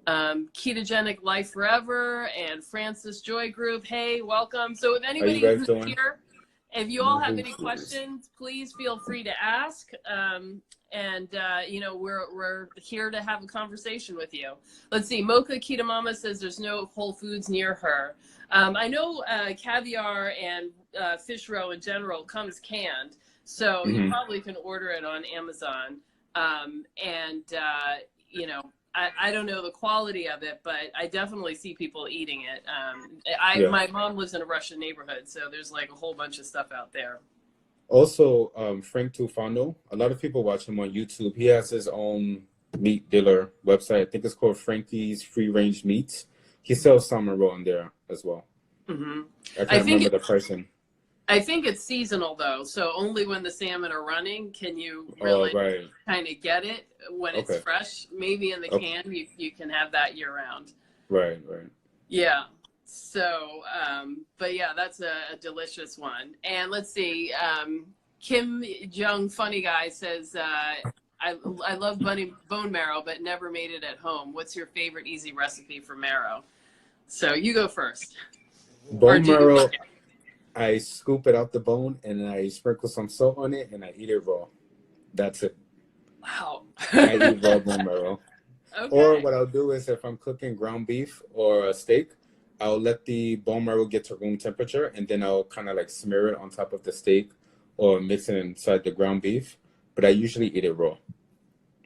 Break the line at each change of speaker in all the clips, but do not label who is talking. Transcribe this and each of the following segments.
Ketogenic Life Forever and Francis Joy Group. Hey, welcome. So if anybody
How you guys
who's
doing?
here, if you all have any questions, please feel free to ask. You know, we're here to have a conversation with you. Let's see. Mocha Kita Mama says there's no Whole Foods near her. I know caviar and fish roe in general comes canned, so you probably can order it on Amazon. You know, I don't know the quality of it, but I definitely see people eating it. My mom lives in a Russian neighborhood, so there's like a whole bunch of stuff out there.
Also, Frank Tufano, a lot of people watch him on YouTube. He has his own meat dealer website. I think it's called Frankie's Free Range Meats. He sells salmon roe on there as well. I can't remember the pricing.
I think it's seasonal though, so only when the salmon are running can you really kind of get it. When it's fresh, maybe in the can, you can have that year round.
Right.
Yeah. So, but yeah, that's a delicious one. And let's see, Kim Jung Funny Guy says, I love bone marrow, but never made it at home. What's your favorite easy recipe for marrow? So you go first.
Bone marrow, I scoop it out the bone and I sprinkle some salt on it and I eat it raw. That's it.
Wow.
I eat raw bone marrow. Okay. Or what I'll do is if I'm cooking ground beef or a steak, I'll let the bone marrow get to room temperature and then I'll kind of like smear it on top of the steak or mix it inside the ground beef. But I usually eat it raw.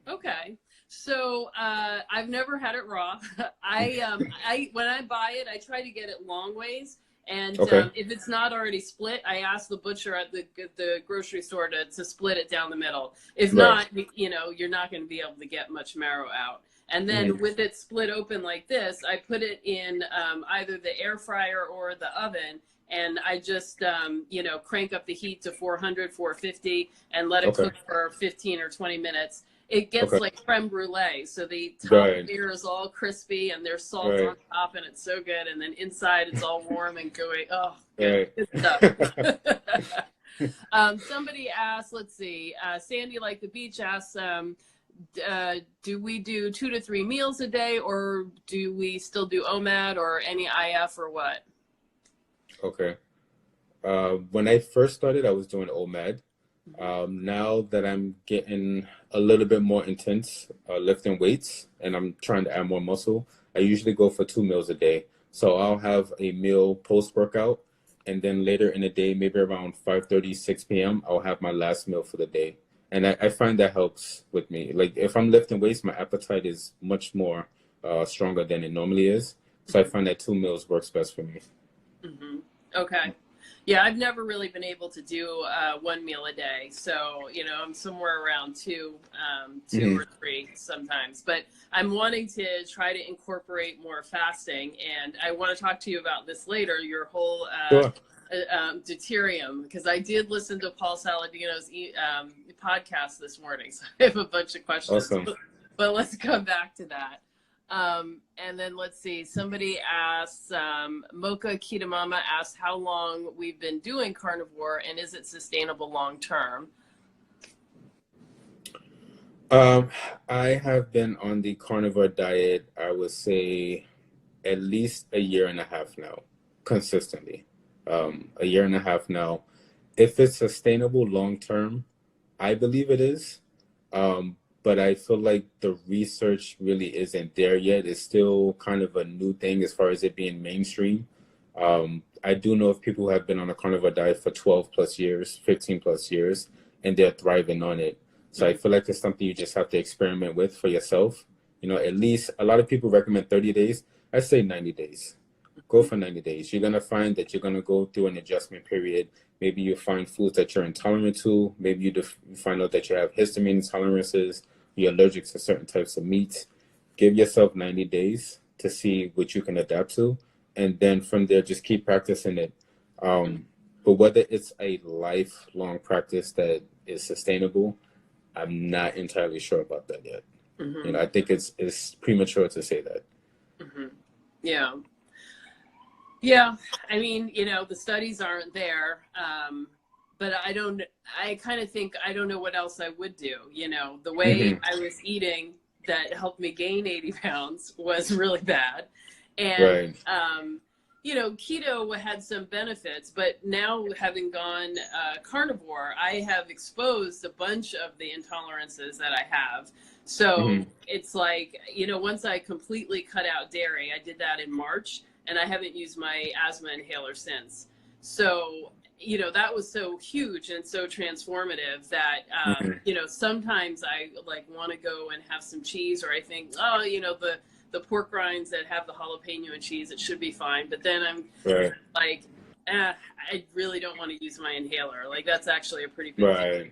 Okay.
So I've never had it raw. When I buy it, I try to get it long ways. And if it's not already split, I ask the butcher at the grocery store to split it down the middle. If not, you know, you're not going to be able to get much marrow out. And then with it split open like this, I put it in either the air fryer or the oven. And I just, you know, crank up the heat to 400, 450 and let it cook for 15 or 20 minutes. It gets like creme brulee. So the top layer is all crispy and there's salt on top and it's so good. And then inside it's all warm and gooey. Oh, good stuff. Somebody asked, let's see, Sandy Like the Beach asks, do we do 2 to 3 meals a day or do we still do OMAD or any IF or what?
Okay. When I first started, I was doing OMAD. Now that I'm getting a little bit more intense lifting weights and I'm trying to add more muscle, I usually go for 2 meals a day. So I'll have a meal post-workout and then later in the day, maybe around 5:30, 6 p.m., I'll have my last meal for the day. And I find that helps with me. Like if I'm lifting weights, my appetite is much more stronger than it normally is. So I find that 2 meals works best for me.
Okay. Yeah, I've never really been able to do 1 meal a day. So, you know, I'm somewhere around 2 or 3 sometimes. But I'm wanting to try to incorporate more fasting. And I want to talk to you about this later, your whole deuterium, because I did listen to Paul Saladino's podcast this morning. So I have a bunch of questions.
Awesome.
But let's come back to that. And then let's see, somebody asks, Mocha Kita Mama asked how long we've been doing carnivore and is it sustainable long term?
I have been on the carnivore diet, I would say at least 1.5 years now, consistently. 1.5 years now. If it's sustainable long term, I believe it is. But I feel like the research really isn't there yet. It's still kind of a new thing as far as it being mainstream. I do know of people who have been on a carnivore diet for 12 plus years, 15 plus years, and they're thriving on it. So I feel like it's something you just have to experiment with for yourself. You know, at least a lot of people recommend 30 days. I say 90 days. Go for 90 days. You're going to find that you're going to go through an adjustment period. Maybe you find foods that you're intolerant to. Maybe you find out that you have histamine intolerances. You're allergic to certain types of meats. Give yourself 90 days to see what you can adapt to. And then from there, just keep practicing it. But whether it's a lifelong practice that is sustainable, I'm not entirely sure about that yet. You know, I think it's premature to say that.
Yeah. Yeah. I mean, you know, the studies aren't there. But I kind of think, I don't know what else I would do. You know, the way I was eating that helped me gain 80 pounds was really bad. And,
right.
you know, keto had some benefits, but now having gone carnivore, I have exposed a bunch of the intolerances that I have. So it's like, you know, once I completely cut out dairy, I did that in March, and I haven't used my asthma inhaler since. So, you know, that was so huge and so transformative that, you know, sometimes I like want to go and have some cheese, or I think, oh, you know, the pork rinds that have the jalapeno and cheese, it should be fine. But then I'm like, I really don't want to use my inhaler. Like, that's actually a pretty big deal.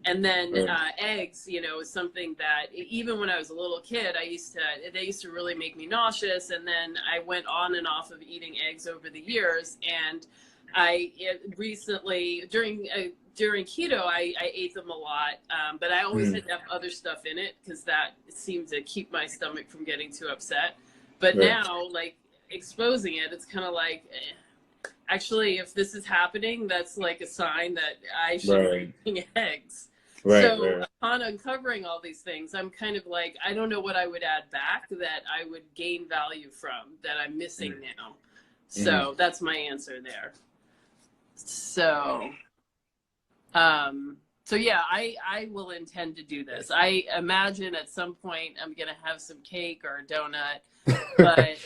And then eggs, you know, is something that even when I was a little kid, they used to really make me nauseous. And then I went on and off of eating eggs over the years. And I recently, during keto, I ate them a lot, but I always had to have other stuff in it because that seemed to keep my stomach from getting too upset. But now, like, exposing it, it's kind of like, actually, if this is happening, that's like a sign that I should be eating eggs. So upon uncovering all these things, I'm kind of like, I don't know what I would add back that I would gain value from that I'm missing now. So that's my answer there. So, so yeah, I will intend to do this. I imagine at some point I'm going to have some cake or a donut, but,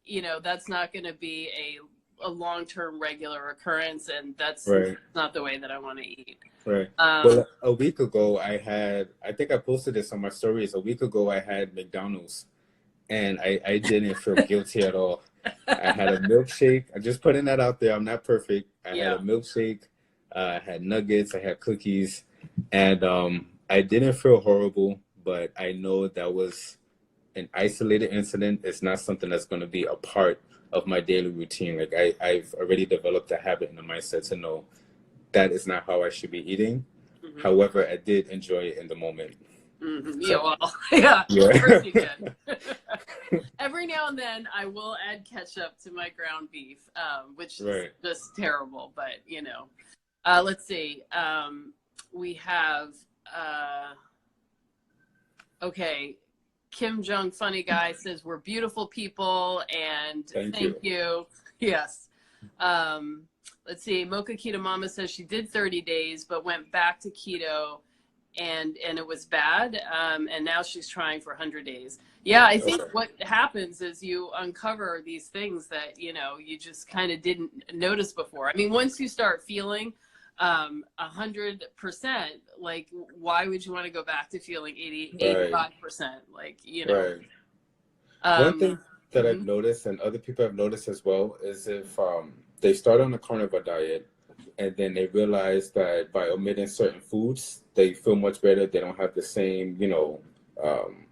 you know, that's not going to be a long-term regular occurrence, and that's not the way that I want to eat.
Well, a week ago I think I posted this on my stories. A week ago I had McDonald's, and I didn't feel guilty at all. I had a milkshake. I'm just putting that out there. I'm not perfect. I had a milkshake. I had nuggets. I had cookies, and I didn't feel horrible. But I know that was an isolated incident. It's not something that's going to be a part of my daily routine. Like I've already developed a habit and a mindset to know that is not how I should be eating. However, I did enjoy it in the moment.
Yeah, well, of course you did. Every now and then I will add ketchup to my ground beef, which is just terrible, but you know. Let's see. We have, okay. Kim Jung Funny Guy says, we're beautiful people, and thank you. Yes. Let's see. Mocha Keto Mama says she did 30 days, but went back to keto and it was bad. And now she's trying for 100 days. Yeah, I think what happens is you uncover these things that, you know, you just kind of didn't notice before. I mean, once you start feeling 100%, like, why would you want to go back to feeling 85%? Like, you know.
One thing that I've noticed, and other people have noticed as well, is if they start on a carnivore diet and then they realize that by omitting certain foods, they feel much better. They don't have the same, you know,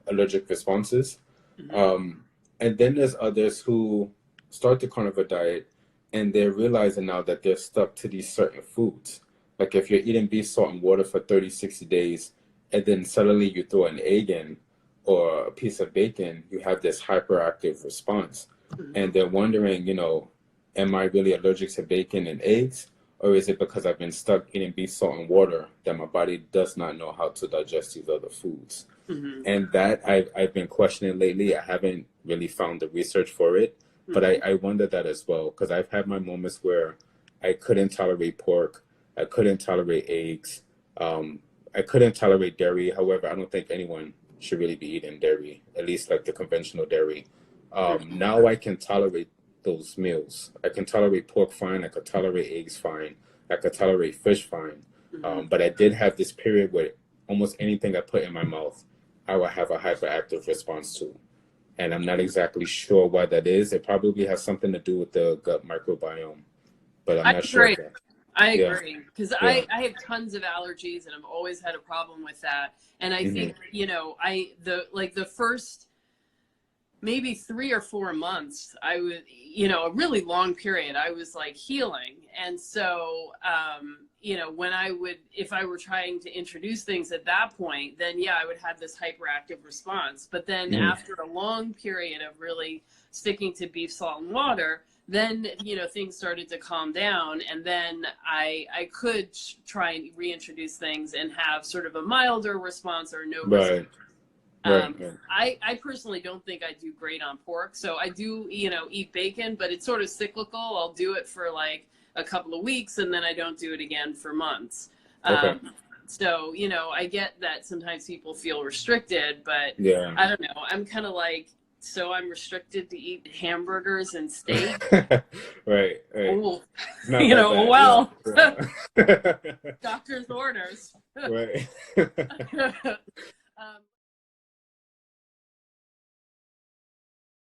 allergic responses. And then there's others who start the carnivore diet and they're realizing now that they're stuck to these certain foods. Like if you're eating beef, salt, and water for 30, 60 days, and then suddenly you throw an egg in or a piece of bacon, you have this hyperactive response. And they're wondering, you know, am I really allergic to bacon and eggs? Or is it because I've been stuck eating beef, salt, and water that my body does not know how to digest these other foods? And that I've been questioning lately. I haven't really found the research for it, but I wonder that as well, because I've had my moments where I couldn't tolerate pork. I couldn't tolerate eggs. I couldn't tolerate dairy. However, I don't think anyone should really be eating dairy, at least like the conventional dairy. Now I can tolerate those meals. I can tolerate pork fine. I could tolerate eggs fine. I could tolerate fish fine. But I did have this period where almost anything I put in my mouth, I would have a hyperactive response to. And I'm not exactly sure why that is. It probably has something to do with the gut microbiome, but I'm not sure.
I agree, because I have tons of allergies and I've always had a problem with that. And I think, you know, the first maybe 3 or 4 months, I was, you know, a really long period, I was like healing. And so, you know, if I were trying to introduce things at that point, then yeah, I would have this hyperactive response. But then after a long period of really sticking to beef, salt, and water, then, you know, things started to calm down, and then I could try and reintroduce things and have sort of a milder response or no response. I personally don't think I do great on pork. So I do, eat bacon, but it's sort of cyclical. I'll do it for like a couple of weeks and then I don't do it again for months.
Okay.
So, I get that sometimes people feel restricted, but
Yeah.
I don't know. I'm kind of like, so I'm restricted to eat hamburgers and steak.
Right.
Ooh,
Bad,
well,
yeah.
doctor's orders.
Right.